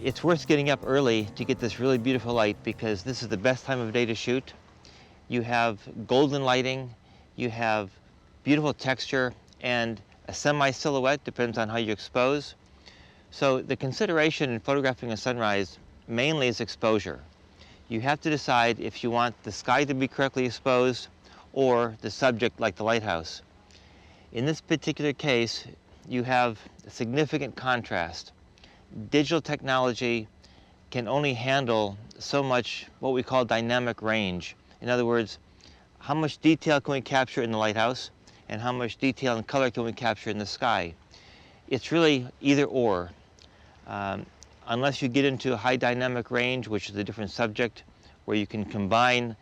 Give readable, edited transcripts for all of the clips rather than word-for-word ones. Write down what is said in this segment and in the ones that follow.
It's worth getting up early to get this really beautiful light because this is the best time of day to shoot. You have golden lighting, you have beautiful texture, and a semi-silhouette, depends on how you expose. So the consideration in photographing a sunrise mainly is exposure. You have to decide if you want the sky to be correctly exposed or the subject like the lighthouse. In this particular case, you have a significant contrast. Digital technology can only handle so much what we call dynamic range. In other words, how much detail can we capture in the lighthouse and how much detail and color can we capture in the sky? It's really either or. Unless you get into a high dynamic range, which is a different subject, where you can combine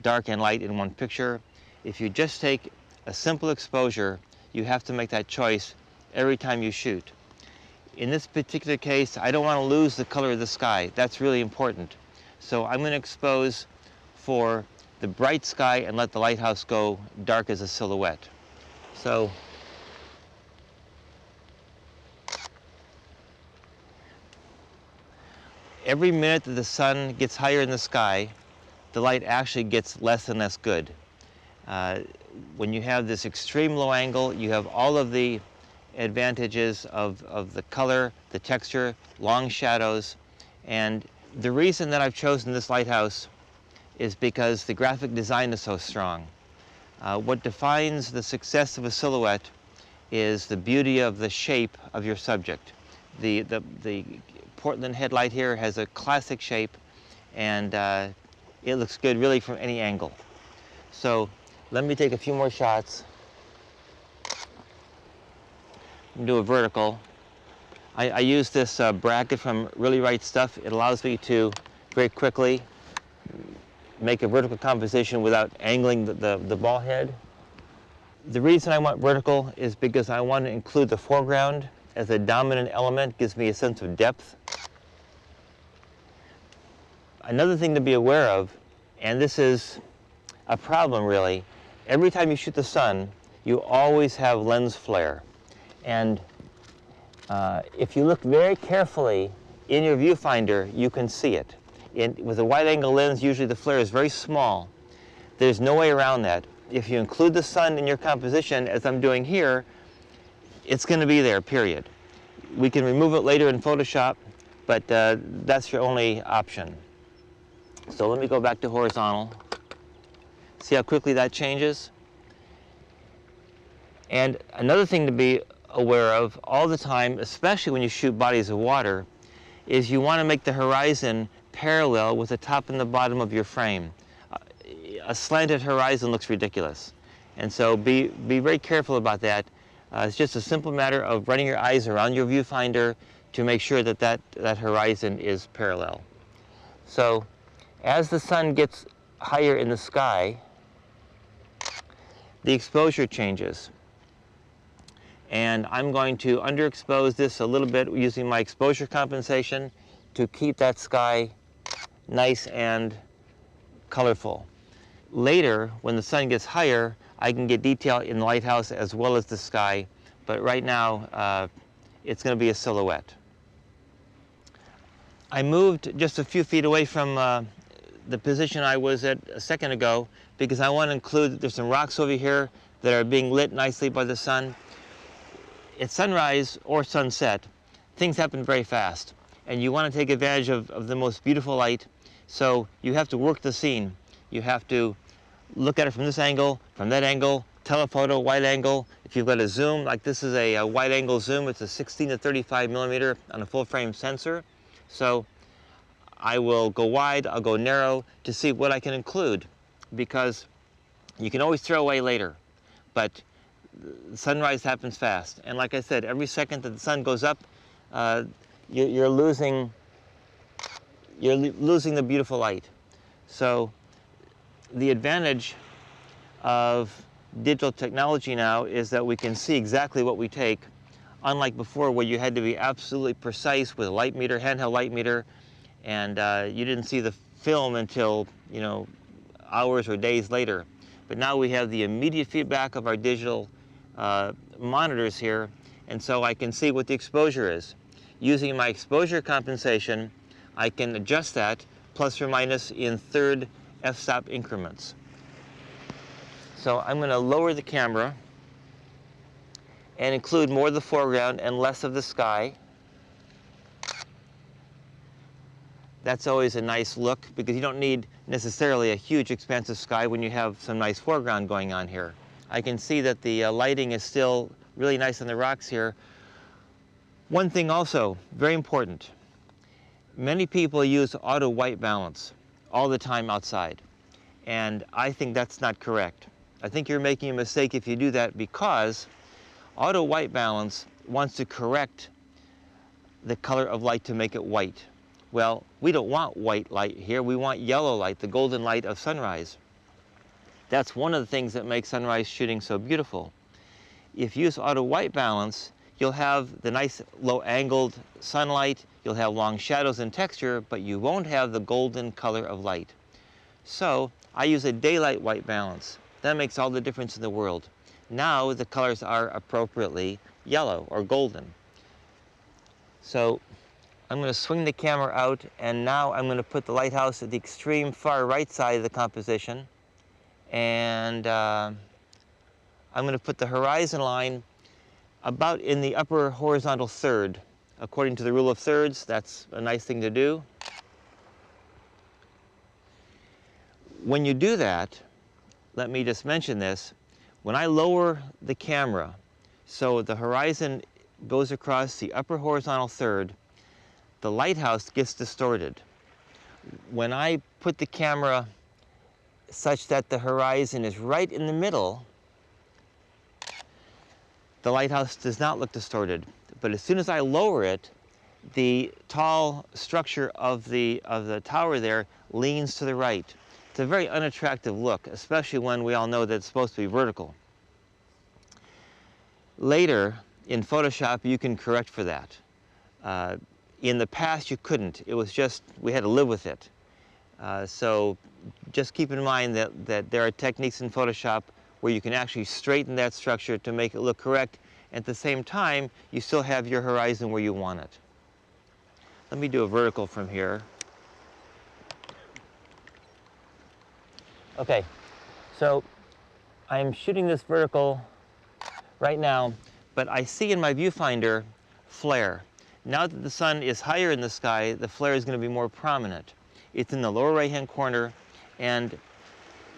dark and light in one picture. If you just take a simple exposure, you have to make that choice every time you shoot. In this particular case, I don't want to lose the color of the sky. That's really important. So I'm going to expose for the bright sky and let the lighthouse go dark as a silhouette. So every minute that the sun gets higher in the sky, the light actually gets less and less good. When you have this extreme low angle, you have all of the advantages of the color, the texture, long shadows, and the reason that I've chosen this lighthouse is because the graphic design is so strong. What defines the success of a silhouette is the beauty of the shape of your subject. The Portland headlight here has a classic shape, and it looks good really from any angle. So let me take a few more shots. Do a vertical. I use this bracket from Really Right Stuff. It allows me to very quickly make a vertical composition without angling the ball head. The reason I want vertical is because I want to include the foreground as a dominant element. Gives me a sense of depth. Another thing to be aware of, and this is a problem really, every time you shoot the sun, you always have lens flare. And if you look very carefully in your viewfinder, you can see it. With a wide-angle lens, usually the flare is very small. There's no way around that. If you include the sun in your composition, as I'm doing here, it's going to be there, period. We can remove it later in Photoshop, but that's your only option. So let me go back to horizontal. See how quickly that changes? And another thing to be aware of all the time, especially when you shoot bodies of water, is you want to make the horizon parallel with the top and the bottom of your frame. A slanted horizon looks ridiculous. And so be very careful about that. It's just a simple matter of running your eyes around your viewfinder to make sure that that horizon is parallel. So as the sun gets higher in the sky, the exposure changes. And I'm going to underexpose this a little bit using my exposure compensation to keep that sky nice and colorful. Later, when the sun gets higher, I can get detail in the lighthouse as well as the sky, but right now it's going to be a silhouette. I moved just a few feet away from the position I was at a second ago because I want to include, there's some rocks over here that are being lit nicely by the sun. At sunrise or sunset, things happen very fast, and you want to take advantage of the most beautiful light, so you have to work the scene. You have to look at it from this angle, from that angle, telephoto, wide angle. If you've got a zoom, like this is a wide angle zoom, it's a 16 to 35 millimeter on a full frame sensor. So I will go wide, I'll go narrow to see what I can include, because you can always throw away later, but sunrise happens fast. And like I said, every second that the sun goes up, you're losing the beautiful light. So the advantage of digital technology now is that we can see exactly what we take, unlike before where you had to be absolutely precise with a light meter, handheld light meter, and you didn't see the film until, hours or days later. But now we have the immediate feedback of our digital monitors here, and so I can see what the exposure is. using my exposure compensation, I can adjust that plus or minus in third f-stop increments. So I'm going to lower the camera and include more of the foreground and less of the sky. That's always a nice look because you don't need necessarily a huge expansive sky when you have some nice foreground going on here. I can see that the lighting is still really nice on the rocks here. One thing also, very important, many people use auto white balance all the time outside, and I think that's not correct. I think you're making a mistake if you do that, because auto white balance wants to correct the color of light to make it white. Well, we don't want white light here, we want yellow light, the golden light of sunrise. That's one of the things that makes sunrise shooting so beautiful. If you use auto white balance, you'll have the nice low angled sunlight, you'll have long shadows and texture, but you won't have the golden color of light. So I use a daylight white balance. That makes all the difference in the world. Now the colors are appropriately yellow or golden. So I'm going to swing the camera out, and now I'm going to put the lighthouse at the extreme far right side of the composition, and I'm going to put the horizon line about in the upper horizontal third. According to the rule of thirds, that's a nice thing to do. When you do that, let me just mention this, when I lower the camera so the horizon goes across the upper horizontal third, the lighthouse gets distorted. When I put the camera such that the horizon is right in the middle, the lighthouse does not look distorted. But as soon as I lower it, the tall structure of the tower there leans to the right. It's a very unattractive look, especially when we all know that it's supposed to be vertical. Later, in Photoshop, you can correct for that. In the past, you couldn't. It was just, we had to live with it. So just keep in mind that there are techniques in Photoshop where you can actually straighten that structure to make it look correct. At the same time, you still have your horizon where you want it. Let me do a vertical from here. Okay, so I'm shooting this vertical right now, but I see in my viewfinder flare. Now that the sun is higher in the sky, the flare is going to be more prominent. It's in the lower right-hand corner, and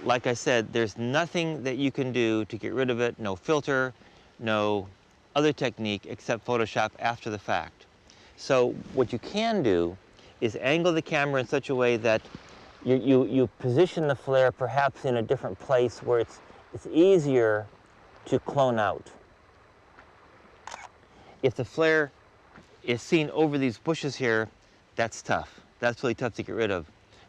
like I said, there's nothing that you can do to get rid of it, no filter, no other technique except Photoshop after the fact. So what you can do is angle the camera in such a way that you position the flare perhaps in a different place where it's easier to clone out. If the flare is seen over these bushes here, that's tough. That's really tough to get rid of.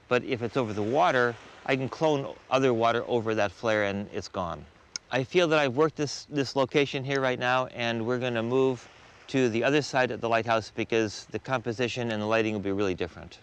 But if it's over the water, I can clone other water over that flare and it's gone. I feel that I've worked this location here right now, and we're going to move to the other side of the lighthouse because the composition and the lighting will be really different.